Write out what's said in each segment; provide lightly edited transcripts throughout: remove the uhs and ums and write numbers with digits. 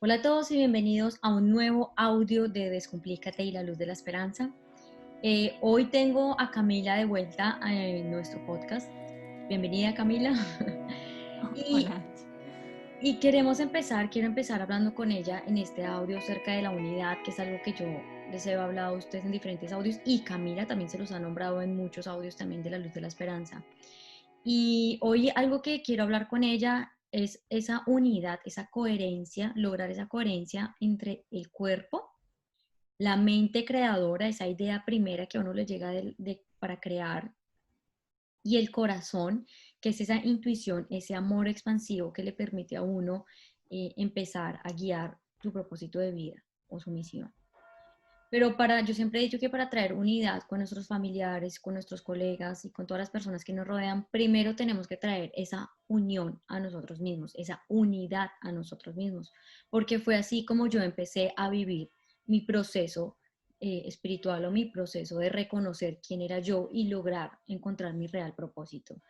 Hola a todos y bienvenidos a un nuevo audio de Descomplícate y la luz de la esperanza. Hoy tengo a Camila de vuelta en nuestro podcast. Bienvenida, Camila. y, Hola. y quiero empezar hablando con ella en este audio acerca de la unidad, que es algo que yo les he hablado a ustedes en diferentes audios y Camila también se los ha nombrado en muchos audios también de la luz de la esperanza. Y hoy algo que quiero hablar con ella es esa unidad, esa coherencia, lograr esa coherencia entre el cuerpo, la mente creadora, esa idea primera que a uno le llega para crear, y el corazón, que es esa intuición, ese amor expansivo que le permite a uno empezar a guiar su propósito de vida o su misión. Pero yo siempre he dicho que para traer unidad con nuestros familiares, con nuestros colegas y con todas las personas que nos rodean, primero tenemos que traer esa unión a nosotros mismos, esa unidad a nosotros mismos, porque fue así como yo empecé a vivir mi proceso espiritual o mi proceso de reconocer quién era yo y lograr encontrar mi real propósito.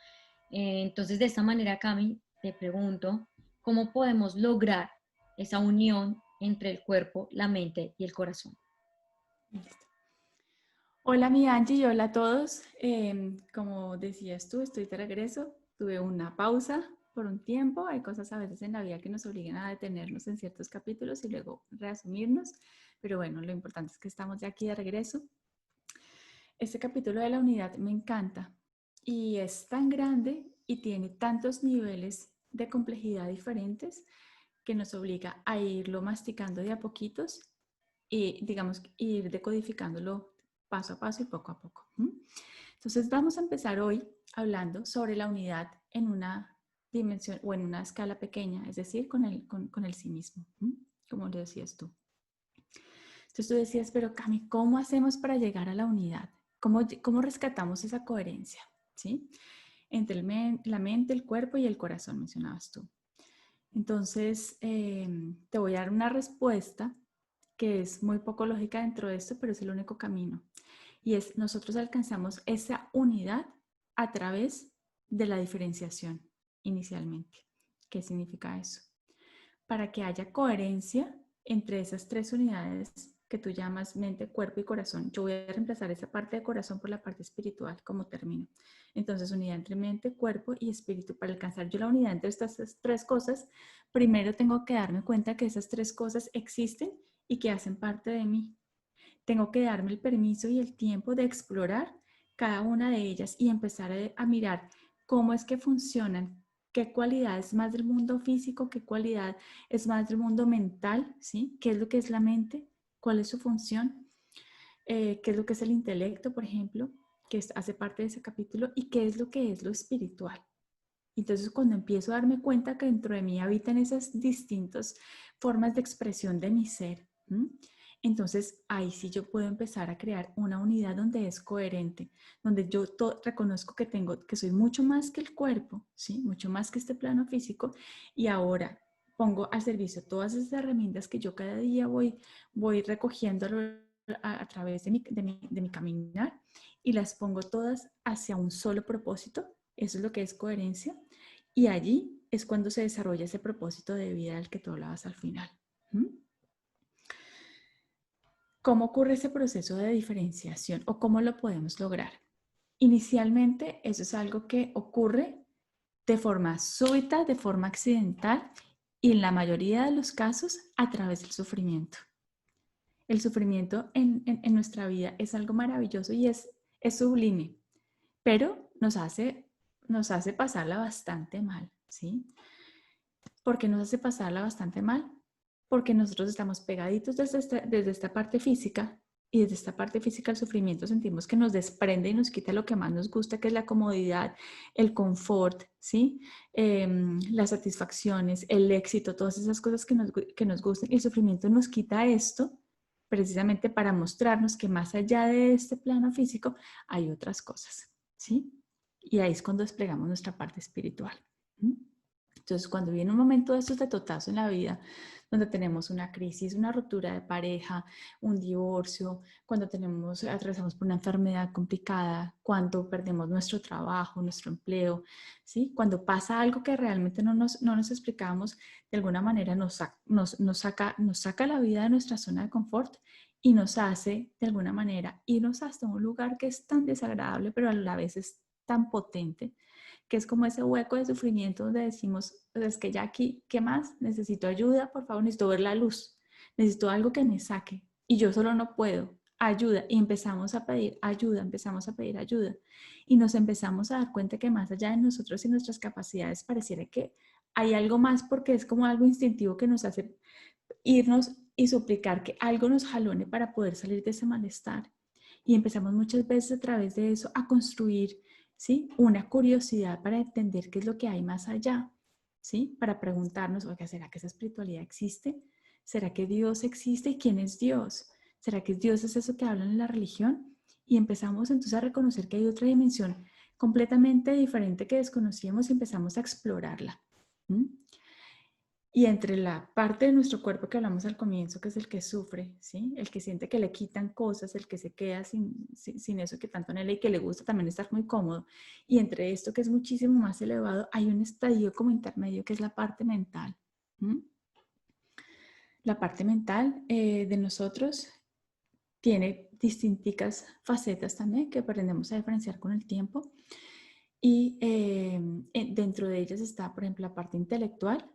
Entonces, de esta manera, Cami, te pregunto, ¿cómo podemos lograr esa unión entre el cuerpo, la mente y el corazón? Listo. Hola mi Angie y hola a todos. Como decías tú, estoy de regreso. Tuve una pausa por un tiempo. Hay cosas a veces en la vida que nos obligan a detenernos en ciertos capítulos y luego reasumirnos. Pero bueno, lo importante es que estamos ya aquí de regreso. Este capítulo de la unidad me encanta y es tan grande y tiene tantos niveles de complejidad diferentes que nos obliga a irlo masticando de a poquitos y, digamos, ir decodificándolo paso a paso y poco a poco. Entonces vamos a empezar hoy hablando sobre la unidad en una dimensión o en una escala pequeña, es decir, con el sí mismo, como lo decías tú. Entonces tú decías, pero Cami, ¿cómo hacemos para llegar a la unidad? ¿Cómo rescatamos esa coherencia? ¿Sí? Entre la mente, el cuerpo y el corazón, mencionabas tú. Entonces, te voy a dar una respuesta que es muy poco lógica dentro de esto, pero es el único camino. Y es, nosotros alcanzamos esa unidad a través de la diferenciación inicialmente. ¿Qué significa eso? Para que haya coherencia entre esas tres unidades que tú llamas mente, cuerpo y corazón. Yo voy a reemplazar esa parte de corazón por la parte espiritual como término. Entonces, unidad entre mente, cuerpo y espíritu. Para alcanzar yo la unidad entre estas tres cosas, primero tengo que darme cuenta que esas tres cosas existen y que hacen parte de mí. Tengo que darme el permiso y el tiempo de explorar cada una de ellas y empezar a mirar cómo es que funcionan, qué cualidad es más del mundo físico, qué cualidad es más del mundo mental, ¿sí? ¿Qué es lo que es la mente? ¿Cuál es su función? ¿Qué es lo que es el intelecto, por ejemplo? Que hace parte de ese capítulo. ¿Y qué es lo espiritual? Entonces, cuando empiezo a darme cuenta que dentro de mí habitan esas distintas formas de expresión de mi ser, entonces ahí sí yo puedo empezar a crear una unidad donde es coherente, donde yo reconozco que soy mucho más que el cuerpo, ¿sí? Mucho más que este plano físico, y ahora pongo al servicio todas esas herramientas que yo cada día voy recogiendo a través de mi caminar, y las pongo todas hacia un solo propósito. Eso es lo que es coherencia. Y allí es cuando se desarrolla ese propósito de vida del que tú hablabas al final. ¿Cómo ocurre ese proceso de diferenciación o cómo lo podemos lograr? Inicialmente, eso es algo que ocurre de forma súbita, de forma accidental y en la mayoría de los casos a través del sufrimiento. El sufrimiento en nuestra vida es algo maravilloso y es sublime, pero nos hace pasarla bastante mal, ¿sí? ¿Por qué nos hace pasarla bastante mal? Porque nosotros estamos pegaditos desde esta parte física, y desde esta parte física el sufrimiento sentimos que nos desprende y nos quita lo que más nos gusta, que es la comodidad, el confort, ¿sí? Las satisfacciones, el éxito, todas esas cosas que nos gustan. Y el sufrimiento nos quita esto precisamente para mostrarnos que más allá de este plano físico hay otras cosas, ¿sí? Y ahí es cuando desplegamos nuestra parte espiritual. Entonces, cuando viene un momento de estos de totazo en la vida, donde tenemos una crisis, una ruptura de pareja, un divorcio, cuando atravesamos por una enfermedad complicada, cuando perdemos nuestro trabajo, nuestro empleo, ¿sí? Cuando pasa algo que realmente no nos explicamos, de alguna manera nos saca la vida de nuestra zona de confort y nos hace, de alguna manera, irnos hasta un lugar que es tan desagradable, pero a la vez es tan potente, que es como ese hueco de sufrimiento donde decimos, pues es que ya aquí, ¿qué más? Necesito ayuda, por favor, necesito ver la luz, necesito algo que me saque y yo solo no puedo, ayuda. Y empezamos a pedir ayuda, empezamos a pedir ayuda y nos empezamos a dar cuenta que más allá de nosotros y nuestras capacidades pareciera que hay algo más porque es como algo instintivo que nos hace irnos y suplicar que algo nos jalone para poder salir de ese malestar. Y empezamos muchas veces a través de eso a construir, ¿sí? Una curiosidad para entender qué es lo que hay más allá, ¿sí? Para preguntarnos, oiga, ¿será que esa espiritualidad existe? ¿Será que Dios existe? ¿Y quién es Dios? ¿Será que Dios es eso que hablan en la religión? Y empezamos entonces a reconocer que hay otra dimensión completamente diferente que desconocíamos y empezamos a explorarla. ¿Mm? Y entre la parte de nuestro cuerpo que hablamos al comienzo, que es el que sufre, ¿sí? El que siente que le quitan cosas, el que se queda sin eso que tanto anhela y que le gusta también estar muy cómodo. Y entre esto que es muchísimo más elevado, hay un estadio como intermedio que es la parte mental. ¿Mm? La parte mental de nosotros tiene distintas facetas también que aprendemos a diferenciar con el tiempo. Y dentro de ellas está, por ejemplo, la parte intelectual,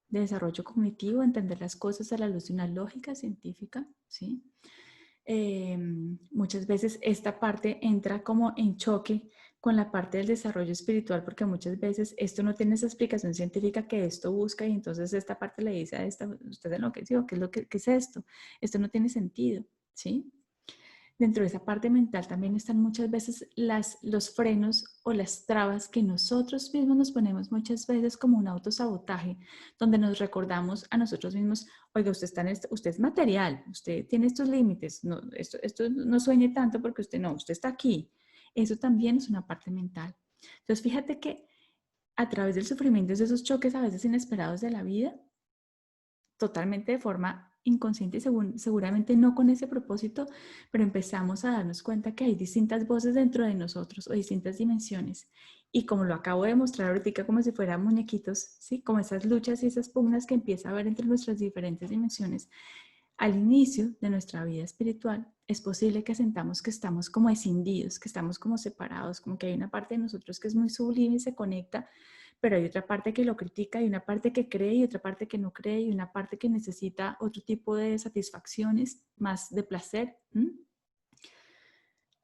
de desarrollo cognitivo, entender las cosas a la luz de una lógica científica, ¿sí? Muchas veces esta parte entra como en choque con la parte del desarrollo espiritual, porque muchas veces esto no tiene esa explicación científica que esto busca y entonces esta parte le dice a esta, usted enloqueció, ¿qué es qué es esto? Esto no tiene sentido, ¿sí? Dentro de esa parte mental también están muchas veces los frenos o las trabas que nosotros mismos nos ponemos muchas veces como un autosabotaje, donde nos recordamos a nosotros mismos, oiga, usted es material, usted tiene estos límites, no, esto no sueñe tanto porque usted está aquí. Eso también es una parte mental. Entonces, fíjate que a través del sufrimiento, de esos choques a veces inesperados de la vida, totalmente de forma inconsciente y seguramente no con ese propósito, pero empezamos a darnos cuenta que hay distintas voces dentro de nosotros o distintas dimensiones. Y como lo acabo de mostrar ahorita, como si fueran muñequitos, ¿sí? Como esas luchas y esas pugnas que empieza a haber entre nuestras diferentes dimensiones, al inicio de nuestra vida espiritual, es posible que sentamos que estamos como escindidos, que estamos como separados, como que hay una parte de nosotros que es muy sublime y se conecta, pero hay otra parte que lo critica y una parte que cree y otra parte que no cree y una parte que necesita otro tipo de satisfacciones, más de placer.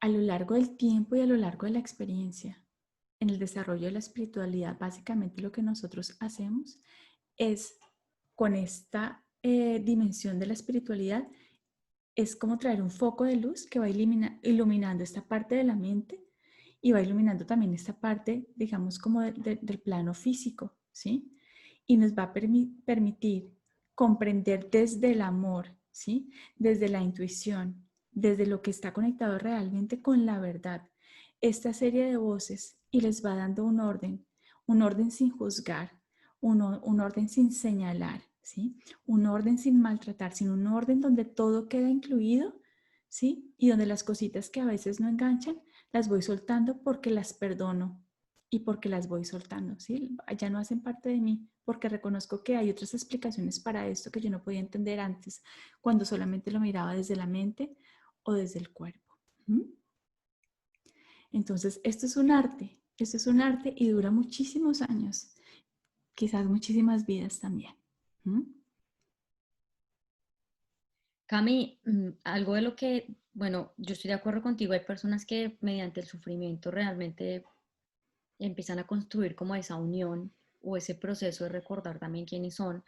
A lo largo del tiempo y a lo largo de la experiencia, en el desarrollo de la espiritualidad, básicamente lo que nosotros hacemos es con esta dimensión de la espiritualidad, es como traer un foco de luz que va iluminando esta parte de la mente y va iluminando también esta parte, digamos, como del plano físico, ¿sí? Y nos va a permitir comprender desde el amor, ¿sí? Desde la intuición, desde lo que está conectado realmente con la verdad, esta serie de voces y les va dando un orden sin juzgar, un orden sin señalar, ¿sí? Un orden sin maltratar, sino un orden donde todo queda incluido, ¿sí? Y donde las cositas que a veces no enganchan, las voy soltando porque las perdono y porque las voy soltando, ¿sí? Ya no hacen parte de mí porque reconozco que hay otras explicaciones para esto que yo no podía entender antes cuando solamente lo miraba desde la mente o desde el cuerpo. ¿Mm? Entonces, esto es un arte y dura muchísimos años, quizás muchísimas vidas también. ¿Mm? Cami, algo de lo que, bueno, yo estoy de acuerdo contigo, hay personas que mediante el sufrimiento realmente empiezan a construir como esa unión o ese proceso de recordar también quiénes son.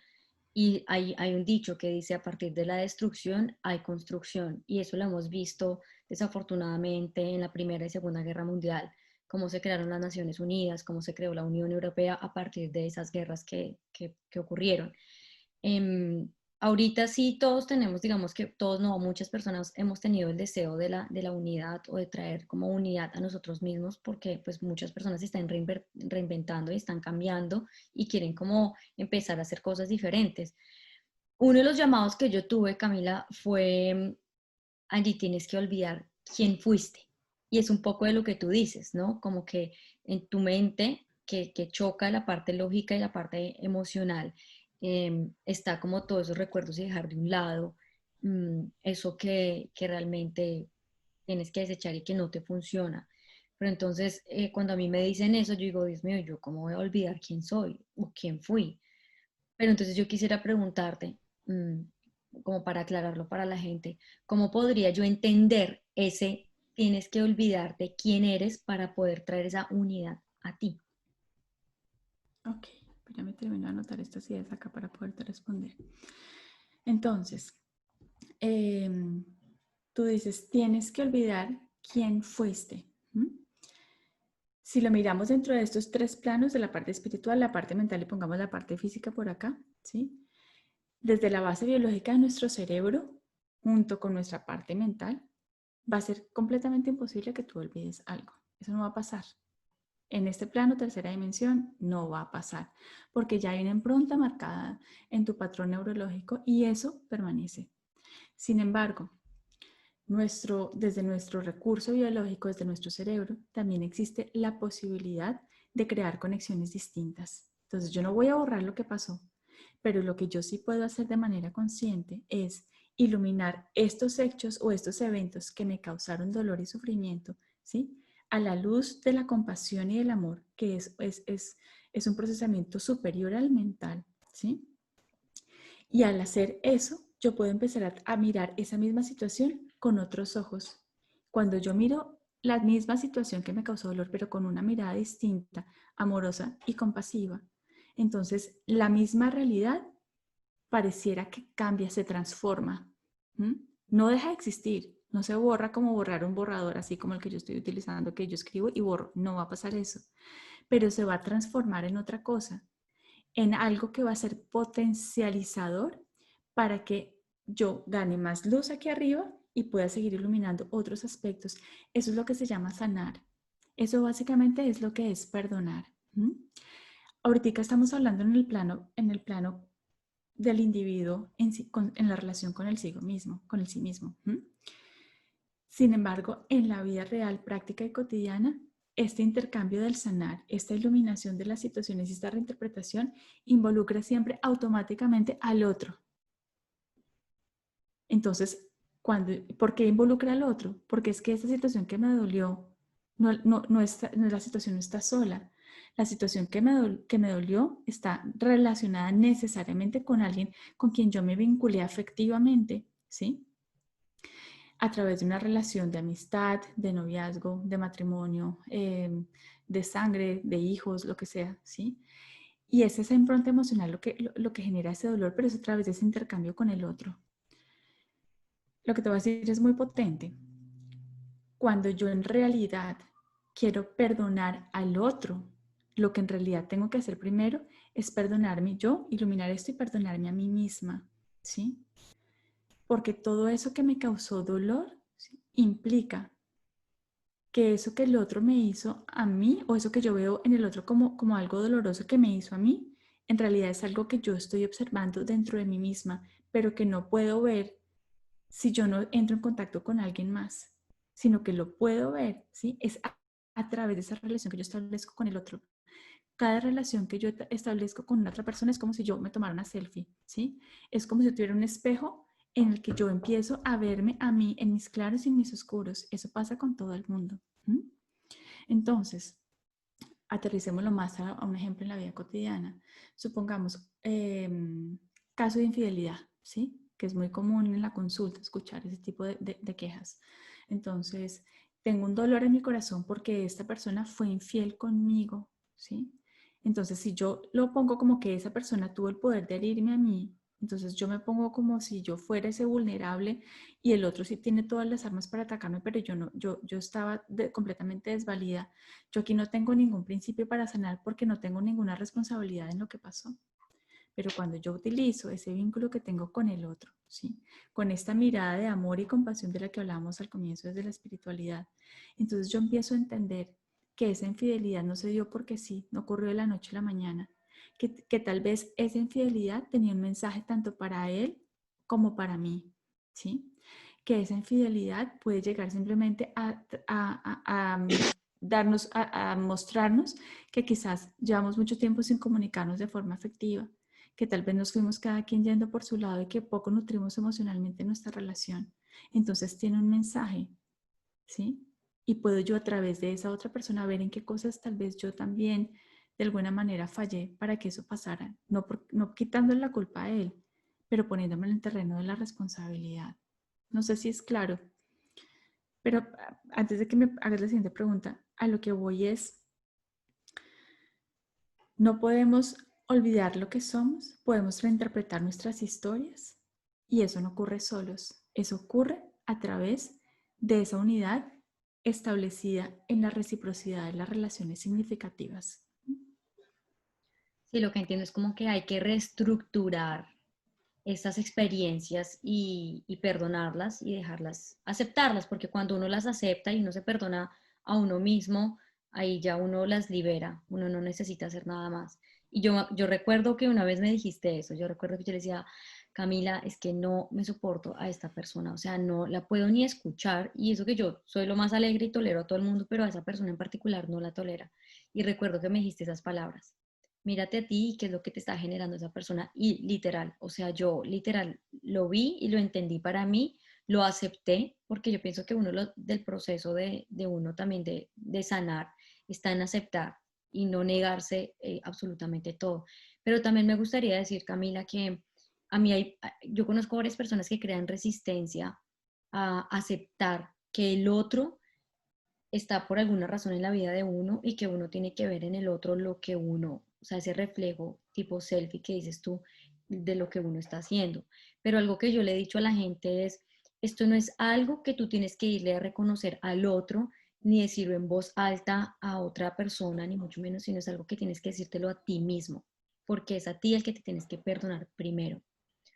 Y hay un dicho que dice, a partir de la destrucción hay construcción. Y eso lo hemos visto desafortunadamente en la Primera y Segunda Guerra Mundial, cómo se crearon las Naciones Unidas, cómo se creó la Unión Europea a partir de esas guerras que ocurrieron. ahorita sí todos tenemos, digamos que todos no, muchas personas hemos tenido el deseo de la unidad o de traer como unidad a nosotros mismos porque pues muchas personas se están reinventando y están cambiando y quieren como empezar a hacer cosas diferentes. Uno de los llamados que yo tuve, Camila, fue, Angie, tienes que olvidar quién fuiste. Y es un poco de lo que tú dices, ¿no? Como que en tu mente, que choca la parte lógica y la parte emocional, está como todos esos recuerdos y dejar de un lado eso que realmente tienes que desechar y que no te funciona. Pero entonces, cuando a mí me dicen eso, yo digo, Dios mío, ¿yo cómo voy a olvidar quién soy o quién fui? Pero entonces yo quisiera preguntarte, mm, como para aclararlo para la gente, ¿cómo podría yo entender ese tienes que olvidarte quién eres para poder traer esa unidad a ti? Ok, ya me termino de anotar estas ideas acá para poderte responder. Entonces, eh, tú dices, tienes que olvidar quién fuiste. Si lo miramos dentro de estos tres planos, de la parte espiritual, la parte mental y pongamos la parte física por acá, ¿sí? Desde la base biológica de nuestro cerebro, junto con nuestra parte mental, va a ser completamente imposible que tú olvides algo. Eso no va a pasar. En este plano, tercera dimensión, no va a pasar, porque ya hay una impronta marcada en tu patrón neurológico y eso permanece. Sin embargo, desde nuestro recurso biológico, desde nuestro cerebro, también existe la posibilidad de crear conexiones distintas. Entonces, yo no voy a borrar lo que pasó, pero lo que yo sí puedo hacer de manera consciente es iluminar estos hechos o estos eventos que me causaron dolor y sufrimiento, ¿sí? A la luz de la compasión y del amor, que es un procesamiento superior al mental, ¿sí? Y al hacer eso, yo puedo empezar a mirar esa misma situación con otros ojos. Cuando yo miro la misma situación que me causó dolor, pero con una mirada distinta, amorosa y compasiva, entonces la misma realidad pareciera que cambia, se transforma. ¿Mm? No deja de existir, no se borra como borrar un borrador, así como el que yo estoy utilizando, que yo escribo y borro. No va a pasar eso, pero se va a transformar en otra cosa, en algo que va a ser potencializador para que yo gane más luz aquí arriba y pueda seguir iluminando otros aspectos. Eso es lo que se llama sanar. Eso básicamente es lo que es perdonar. ¿Mm? Ahorita estamos hablando en el plano del individuo en la relación con el sí mismo, con el sí mismo. Sin embargo, en la vida real, práctica y cotidiana, este intercambio del sanar, esta iluminación de las situaciones y esta reinterpretación involucra siempre automáticamente al otro. Entonces, ¿por qué involucra al otro? Porque es que esta situación que me dolió, la situación no está sola. La situación que me dolió está relacionada necesariamente con alguien con quien yo me vinculé afectivamente, ¿sí? A través de una relación de amistad, de noviazgo, de matrimonio, de sangre, de hijos, lo que sea, ¿sí? Y es esa impronta emocional lo que genera ese dolor, pero es a través de ese intercambio con el otro. Lo que te voy a decir es muy potente. Cuando yo en realidad quiero perdonar al otro, lo que en realidad tengo que hacer primero es perdonarme yo, iluminar esto y perdonarme a mí misma, ¿sí? Porque todo eso que me causó dolor, ¿sí?, implica que eso que el otro me hizo a mí, o eso que yo veo en el otro como algo doloroso que me hizo a mí, en realidad es algo que yo estoy observando dentro de mí misma, pero que no puedo ver si yo no entro en contacto con alguien más, sino que lo puedo ver, ¿sí? Es a través de esa relación que yo establezco con el otro. Cada relación que yo establezco con otra persona es como si yo me tomara una selfie, ¿sí? Es como si tuviera un espejo en el que yo empiezo a verme a mí en mis claros y en mis oscuros. Eso pasa con todo el mundo. Entonces, aterricémoslo más a un ejemplo en la vida cotidiana. Supongamos, caso de infidelidad, ¿sí? Que es muy común en la consulta escuchar ese tipo de quejas. Entonces, tengo un dolor en mi corazón porque esta persona fue infiel conmigo, ¿sí? Entonces, si yo lo pongo como que esa persona tuvo el poder de herirme a mí, entonces yo me pongo como si yo fuera ese vulnerable y el otro sí tiene todas las armas para atacarme, pero yo no, yo estaba completamente desvalida. Yo aquí no tengo ningún principio para sanar porque no tengo ninguna responsabilidad en lo que pasó. Pero cuando yo utilizo ese vínculo que tengo con el otro, ¿sí? Con esta mirada de amor y compasión de la que hablamos al comienzo desde la espiritualidad, entonces yo empiezo a entender que esa infidelidad no se dio porque sí, no ocurrió de la noche a la mañana, que tal vez esa infidelidad tenía un mensaje tanto para él como para mí, ¿sí? Que esa infidelidad puede llegar simplemente a darnos, a mostrarnos que quizás llevamos mucho tiempo sin comunicarnos de forma efectiva, que tal vez nos fuimos cada quien yendo por su lado y que poco nutrimos emocionalmente nuestra relación. Entonces tiene un mensaje, ¿sí? Y puedo yo a través de esa otra persona ver en qué cosas tal vez yo también de alguna manera fallé para que eso pasara, no quitándole la culpa a él, pero poniéndome en el terreno de la responsabilidad. No sé si es claro, pero antes de que me hagas la siguiente pregunta, a lo que voy es, no podemos olvidar lo que somos, podemos reinterpretar nuestras historias y eso no ocurre solos, eso ocurre a través de esa unidad establecida en la reciprocidad de las relaciones significativas. Sí, lo que entiendo es como que hay que reestructurar estas experiencias y perdonarlas y dejarlas, aceptarlas, porque cuando uno las acepta y uno se perdona a uno mismo, ahí ya uno las libera, uno no necesita hacer nada más. Y yo recuerdo que una vez me dijiste eso, yo recuerdo que yo le decía, Camila, es que no me soporto a esta persona, o sea, no la puedo ni escuchar y eso que yo soy lo más alegre y tolero a todo el mundo, pero a esa persona en particular no la tolera. Y recuerdo que me dijiste esas palabras, mírate a ti y qué es lo que te está generando esa persona. Y literal, o sea, yo literal lo vi y lo entendí para mí, lo acepté, porque yo pienso que uno del proceso de uno también de sanar está en aceptar y no negarse absolutamente todo. Pero también me gustaría decir, Camila, que a mí yo conozco varias personas que crean resistencia a aceptar que el otro está por alguna razón en la vida de uno y que uno tiene que ver en el otro lo que uno, o sea, ese reflejo tipo selfie que dices tú de lo que uno está haciendo. Pero algo que yo le he dicho a la gente es, esto no es algo que tú tienes que irle a reconocer al otro, ni decirlo en voz alta a otra persona, ni mucho menos, sino es algo que tienes que decírtelo a ti mismo, porque es a ti el que te tienes que perdonar primero.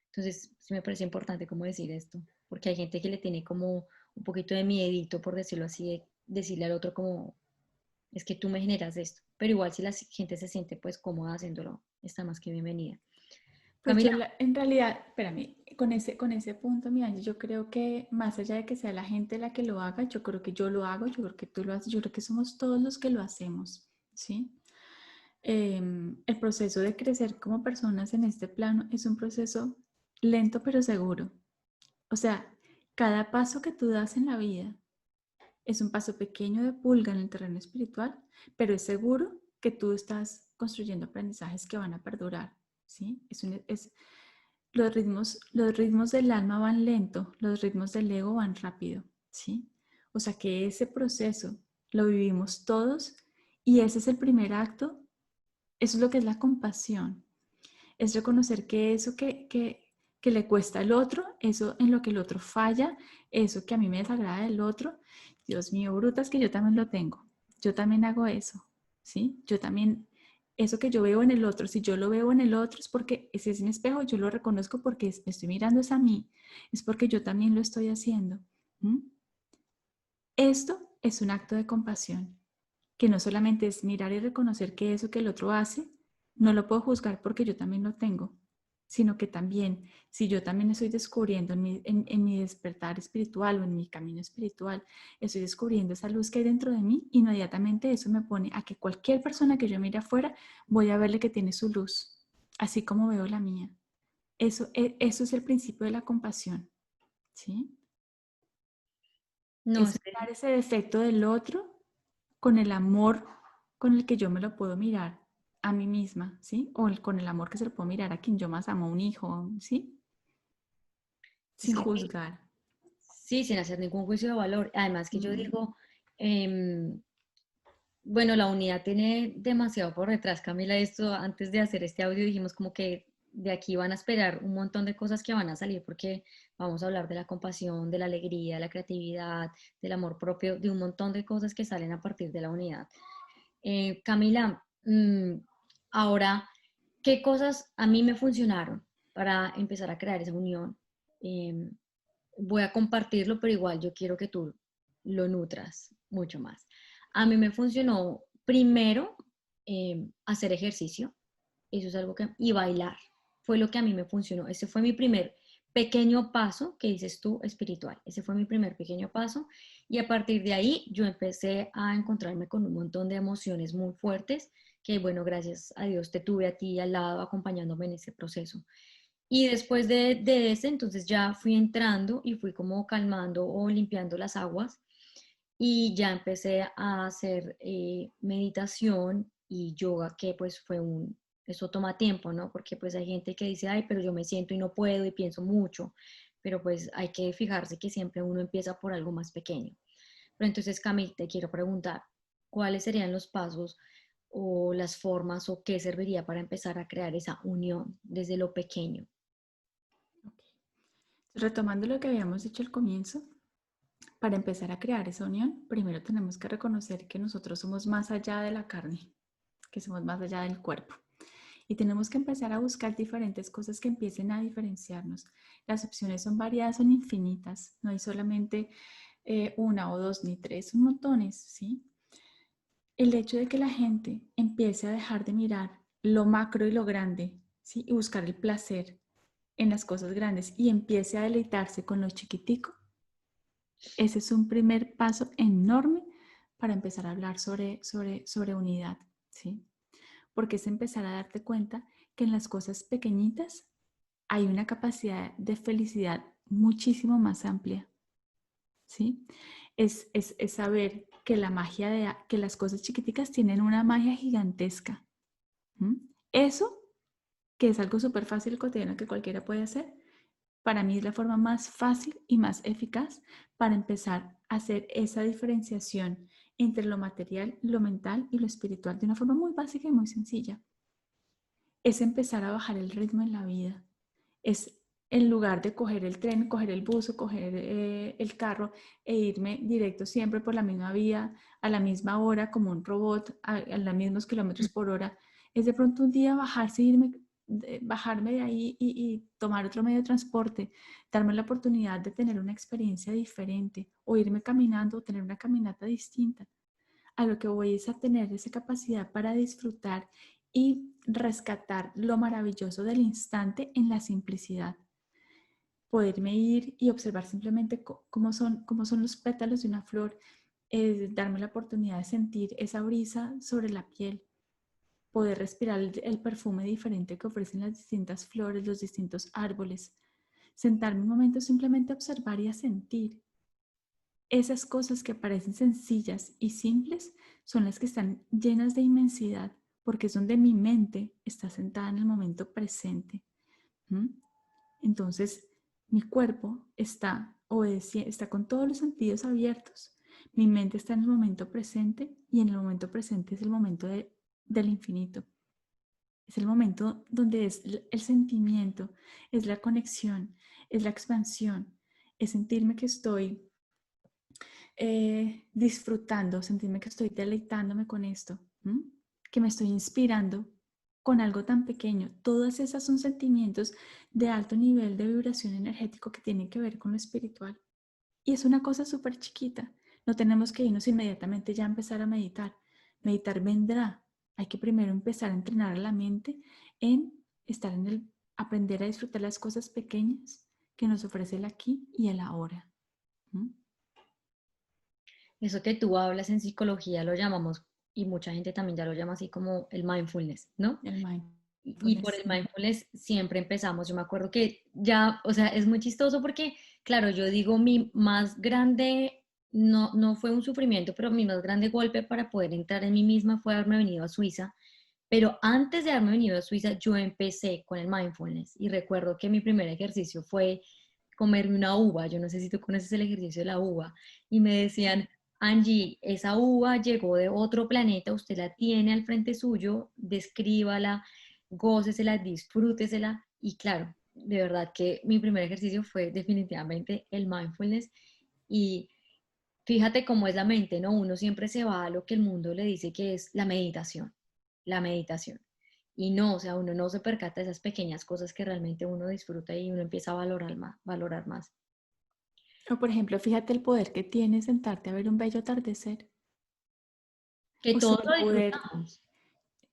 Entonces, sí me parece importante como decir esto, porque hay gente que le tiene como un poquito de miedito, por decirlo así, de decirle al otro como, es que tú me generas esto, pero igual si la gente se siente pues cómoda haciéndolo, está más que bienvenida. Pues Camila, en realidad, espérame, con ese punto, mi Angie, yo creo que más allá de que sea la gente la que lo haga, yo creo que yo lo hago, yo creo que tú lo haces, yo creo que somos todos los que lo hacemos, ¿sí? El proceso de crecer como personas en este plano es un proceso lento pero seguro. O sea, cada paso que tú das en la vida es un paso pequeño de pulga en el terreno espiritual, pero es seguro que tú estás construyendo aprendizajes que van a perdurar, ¿sí? Los ritmos del alma van lento, los ritmos del ego van rápido, ¿sí? O sea que ese proceso lo vivimos todos y ese es el primer acto. Eso es lo que es la compasión. Es reconocer que eso que le cuesta al otro, eso en lo que el otro falla, eso que a mí me desagrada del otro, Dios mío, brutas, que yo también lo tengo. Yo también hago eso, ¿sí? Yo también, eso que yo veo en el otro, si yo lo veo en el otro es porque ese es mi espejo, yo lo reconozco porque me estoy mirando es a mí, es porque yo también lo estoy haciendo. ¿Mm? Esto es un acto de compasión, que no solamente es mirar y reconocer que eso que el otro hace, no lo puedo juzgar porque yo también lo tengo, sino que también, si yo también estoy descubriendo en mi despertar espiritual o en mi camino espiritual, estoy descubriendo esa luz que hay dentro de mí, inmediatamente eso me pone a que cualquier persona que yo mire afuera, voy a verle que tiene su luz, así como veo la mía. Eso es el principio de la compasión, ¿sí? no, Es mirar ese defecto del otro con el amor con el que yo me lo puedo mirar a mí misma, ¿sí? O con el amor que se lo puedo mirar a quien yo más amo, un hijo, ¿sí? es Sin que juzgar. sí, sin hacer ningún juicio de valor. Además que yo Mm. digo, bueno, la unidad tiene demasiado por detrás, Camila. Esto, antes de hacer este audio dijimos como que de aquí van a esperar un montón de cosas que van a salir porque vamos a hablar de la compasión, de la alegría, de la creatividad, del amor propio, de un montón de cosas que salen a partir de la unidad. Camila, ahora ¿qué cosas a mí me funcionaron para empezar a crear esa unión? Eh, Voy a compartirlo, pero igual yo quiero que tú lo nutras mucho más. A mí me funcionó primero hacer ejercicio, eso es algo que, y bailar, fue lo que a mí me funcionó. Ese fue mi primer pequeño paso que dices tú espiritual. Ese fue mi primer pequeño paso y a partir de ahí yo empecé a encontrarme con un montón de emociones muy fuertes que bueno, gracias a Dios te tuve a ti al lado acompañándome en ese proceso. Y después de ese, entonces ya fui entrando y fui como calmando o limpiando las aguas y ya empecé a hacer meditación y yoga, que pues fue eso toma tiempo, ¿no? Porque pues hay gente que dice, ay, pero yo me siento y no puedo y pienso mucho, pero pues hay que fijarse que siempre uno empieza por algo más pequeño. Pero entonces, Camille, te quiero preguntar, ¿cuáles serían los pasos o las formas o qué serviría para empezar a crear esa unión desde lo pequeño? Ok. Retomando lo que habíamos dicho al comienzo, para empezar a crear esa unión, primero tenemos que reconocer que nosotros somos más allá de la carne, que somos más allá del cuerpo. Y tenemos que empezar a buscar diferentes cosas que empiecen a diferenciarnos. Las opciones son variadas, son infinitas. No hay solamente una o dos ni tres, son montones, ¿sí? El hecho de que la gente empiece a dejar de mirar lo macro y lo grande, ¿sí? Y buscar el placer en las cosas grandes y empiece a deleitarse con lo chiquitico, ese es un primer paso enorme para empezar a hablar sobre unidad, ¿sí? Porque es empezar a darte cuenta que en las cosas pequeñitas hay una capacidad de felicidad muchísimo más amplia, ¿sí? Es saber que la magia que las cosas chiquiticas tienen una magia gigantesca. ¿Mm? Eso, que es algo súper fácil, cotidiano, que cualquiera puede hacer, para mí es la forma más fácil y más eficaz para empezar a hacer esa diferenciación entre lo material, lo mental y lo espiritual de una forma muy básica y muy sencilla. Es empezar a bajar el ritmo en la vida. Es en lugar de coger el tren, coger el bus o coger el carro e irme directo siempre por la misma vía, a la misma hora, como un robot, a los mismos kilómetros por hora, es de pronto un día bajarse, bajarme de ahí y tomar otro medio de transporte, darme la oportunidad de tener una experiencia diferente o irme caminando o tener una caminata distinta. A lo que voy es a tener esa capacidad para disfrutar y rescatar lo maravilloso del instante en la simplicidad. Poderme ir y observar simplemente cómo son los pétalos de una flor, darme la oportunidad de sentir esa brisa sobre la piel, poder respirar el perfume diferente que ofrecen las distintas flores, los distintos árboles, sentarme un momento simplemente a observar y a sentir. Esas cosas que parecen sencillas y simples son las que están llenas de inmensidad, porque es donde mi mente está sentada en el momento presente. ¿Mm? Entonces, mi cuerpo está obedeciendo, está con todos los sentidos abiertos. Mi mente está en el momento presente y en el momento presente es el momento del infinito. Es el momento donde es el sentimiento, es la conexión, es la expansión, es sentirme que estoy disfrutando, sentirme que estoy deleitándome con esto, ¿m? Que me estoy inspirando con algo tan pequeño. Todas esas son sentimientos de alto nivel de vibración energético que tienen que ver con lo espiritual. Y es una cosa súper chiquita. No tenemos que irnos inmediatamente ya a empezar a meditar. Meditar vendrá. Hay que primero empezar a entrenar a la mente en estar en aprender a disfrutar las cosas pequeñas que nos ofrece el aquí y el ahora. ¿M? Eso que tú hablas en psicología lo llamamos, y mucha gente también ya lo llama así como el mindfulness, ¿no? El Y por mindfulness. el mindfulness siempre empezamos. Yo me acuerdo que ya, o sea, es muy chistoso porque, claro, yo digo, mi más grande, no fue un sufrimiento, pero mi más grande golpe para poder entrar en mí misma fue haberme venido a Suiza. Pero antes de haberme venido a Suiza, yo empecé con el mindfulness y recuerdo que mi primer ejercicio fue comerme una uva. Yo no sé si tú conoces el ejercicio de la uva. Y me decían, Angie, esa uva llegó de otro planeta, usted la tiene al frente suyo, descríbala, gócesela, disfrútesela. Y claro, de verdad que mi primer ejercicio fue definitivamente el mindfulness. Y fíjate cómo es la mente, ¿no? Uno siempre se va a lo que el mundo le dice que es la meditación, la meditación. Y no, o sea, uno no se percata de esas pequeñas cosas que realmente uno disfruta y uno empieza a valorar más. O por ejemplo, fíjate el poder que tiene sentarte a ver un bello atardecer. Que O sea, todos el lo poder. disfrutamos.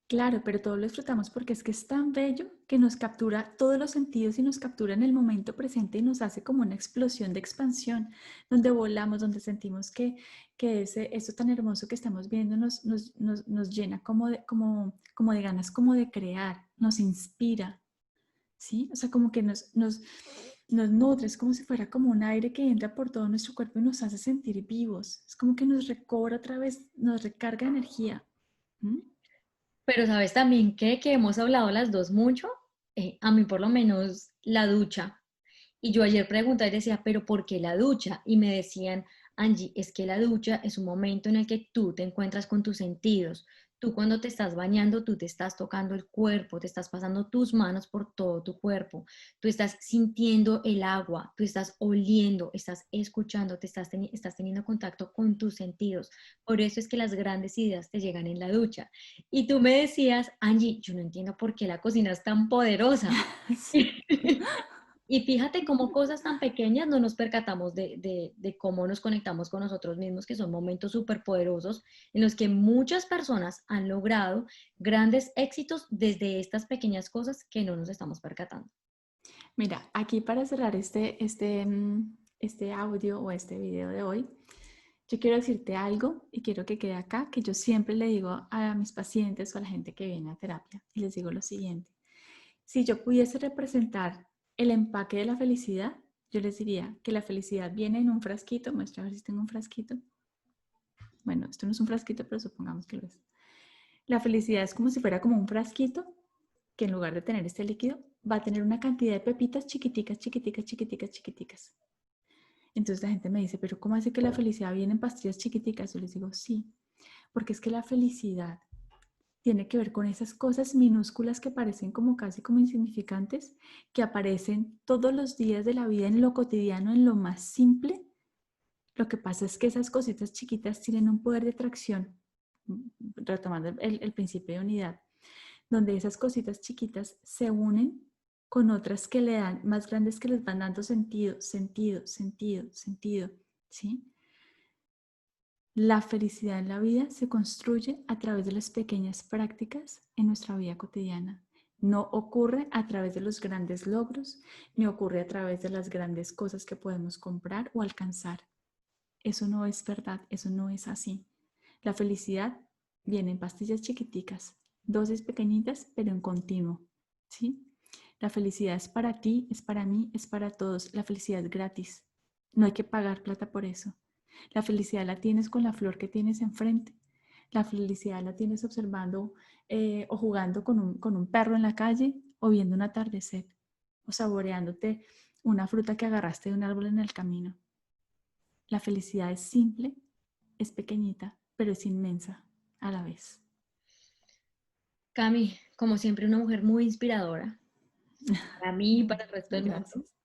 Claro, pero todos lo disfrutamos porque es que es tan bello que nos captura todos los sentidos y nos captura en el momento presente y nos hace como una explosión de expansión, donde volamos, donde sentimos que eso tan hermoso que estamos viendo nos llena como de ganas, como de crear, nos inspira, ¿sí? O sea, como que nos nutre, es como si fuera como un aire que entra por todo nuestro cuerpo y nos hace sentir vivos, es como que nos recobra otra vez, nos recarga energía. ¿Mm? Pero sabes también que hemos hablado las dos mucho, a mí por lo menos la ducha. Y yo ayer pregunté y decía, ¿pero por qué la ducha? Y me decían, Angie, es que la ducha es un momento en el que tú te encuentras con tus sentidos. Tú cuando te estás bañando, tú te estás tocando el cuerpo, te estás pasando tus manos por todo tu cuerpo, tú estás sintiendo el agua, tú estás oliendo, estás escuchando, estás teniendo contacto con tus sentidos. Por eso es que las grandes ideas te llegan en la ducha. Y tú me decías, Angie, yo no entiendo por qué la cocina es tan poderosa. Sí. Y fíjate cómo cosas tan pequeñas no nos percatamos de cómo nos conectamos con nosotros mismos, que son momentos súper poderosos en los que muchas personas han logrado grandes éxitos desde estas pequeñas cosas que no nos estamos percatando. Mira, aquí para cerrar este audio o este video de hoy, yo quiero decirte algo y quiero que quede acá, que yo siempre le digo a mis pacientes o a la gente que viene a terapia y les digo lo siguiente. Si yo pudiese representar el empaque de la felicidad, yo les diría que la felicidad viene en un frasquito. Muestra a ver si tengo un frasquito. Bueno, esto no es un frasquito, pero supongamos que lo es. La felicidad es como si fuera como un frasquito que en lugar de tener este líquido, va a tener una cantidad de pepitas chiquiticas, chiquiticas, chiquiticas, chiquiticas. Entonces la gente me dice, pero ¿cómo hace que la felicidad viene en pastillas chiquiticas? Yo les digo, sí, porque es que la felicidad tiene que ver con esas cosas minúsculas que parecen como casi como insignificantes, que aparecen todos los días de la vida en lo cotidiano, en lo más simple. Lo que pasa es que esas cositas chiquitas tienen un poder de atracción, retomando el principio de unidad, donde esas cositas chiquitas se unen con otras que le dan, más grandes que les van dando sentido, sentido, sentido, sentido, ¿sí? La felicidad en la vida se construye a través de las pequeñas prácticas en nuestra vida cotidiana. No ocurre a través de los grandes logros, ni ocurre a través de las grandes cosas que podemos comprar o alcanzar. Eso no es verdad, eso no es así. La felicidad viene en pastillas chiquiticas, dosis pequeñitas, pero en continuo, ¿sí? La felicidad es para ti, es para mí, es para todos. La felicidad es gratis. No hay que pagar plata por eso. La felicidad la tienes con la flor que tienes enfrente. La felicidad la tienes observando o jugando con un perro en la calle o viendo un atardecer o saboreándote una fruta que agarraste de un árbol en el camino. La felicidad es simple, es pequeñita, pero es inmensa a la vez. Cami, como siempre, una mujer muy inspiradora para mí y para el resto del mundo. Gracias.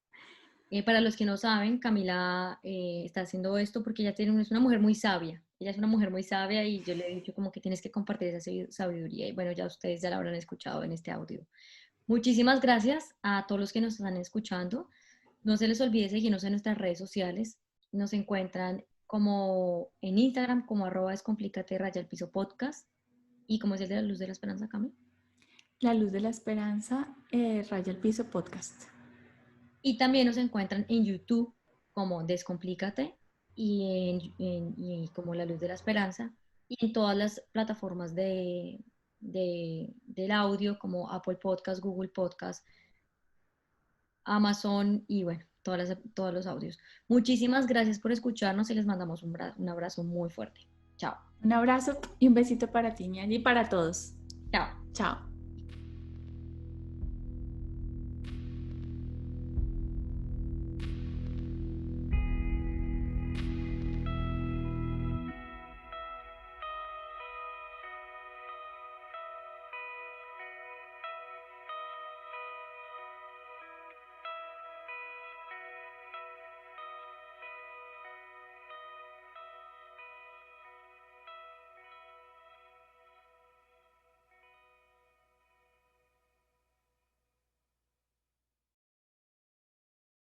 Para los que no saben, Camila está haciendo esto porque ella es una mujer muy sabia. Ella es una mujer muy sabia y yo le he dicho como que tienes que compartir esa sabiduría. Y bueno, ya ustedes ya la habrán escuchado en este audio. Muchísimas gracias a todos los que nos están escuchando. No se les olvide seguirnos en nuestras redes sociales. Nos encuentran como en Instagram como @descomplícate_podcast y como es el de la luz de la esperanza, Cami. La luz de la esperanza, raya el piso podcast. Y también nos encuentran en YouTube como Descomplícate y como La Luz de la Esperanza y en todas las plataformas del audio como Apple Podcast, Google Podcast, Amazon y bueno, todos los audios. Muchísimas gracias por escucharnos y les mandamos un abrazo muy fuerte. Chao. Un abrazo y un besito para ti, Mian, y para todos. Chao. Chao.